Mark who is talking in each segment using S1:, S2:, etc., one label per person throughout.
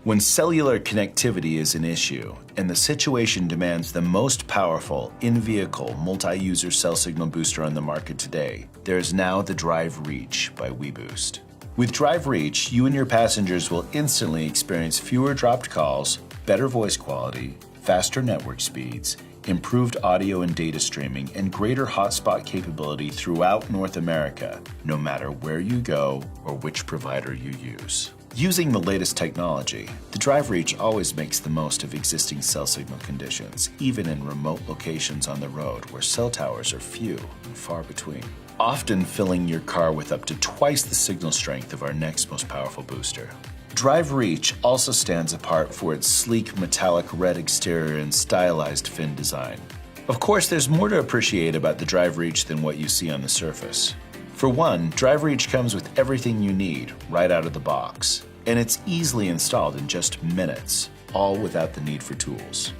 S1: When cellular connectivity is an issue and the situation demands the most powerful in-vehicle multi-user cell signal booster on the market today, there is now the Drive Reach by WeBoost. With Drive Reach, you and your passengers will instantly experience fewer dropped calls, better voice quality, faster network speeds, improved audio and data streaming, and greater hotspot capability throughout North America, no matter where you go or which provider you use. Using the latest technology, the Drive Reach always makes the most of existing cell signal conditions, even in remote locations on the road where cell towers are few and far between, often filling your car with up to twice the signal strength of our next most powerful booster. Drive Reach also stands apart for its sleek metallic red exterior and stylized fin design. Of course, there's more to appreciate about the Drive Reach than what you see on the surface. For one, Drive Reach comes with everything you need right out of the box, and it's easily installed in just minutes, all without the need for tools.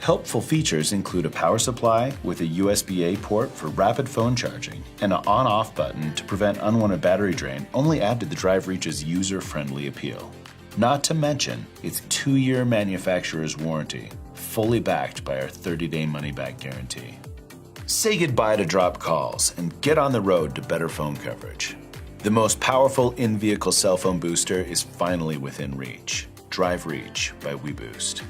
S1: Helpful features include a power supply with a USB-A port for rapid phone charging and an on-off button to prevent unwanted battery drain only add to the Drive Reach's user-friendly appeal. Not to mention its 2-year manufacturer's warranty, fully backed by our 30-day money-back guarantee. Say goodbye to drop calls and get on the road to better phone coverage. The most powerful in-vehicle cell phone booster is finally within reach. Drive Reach by WeBoost.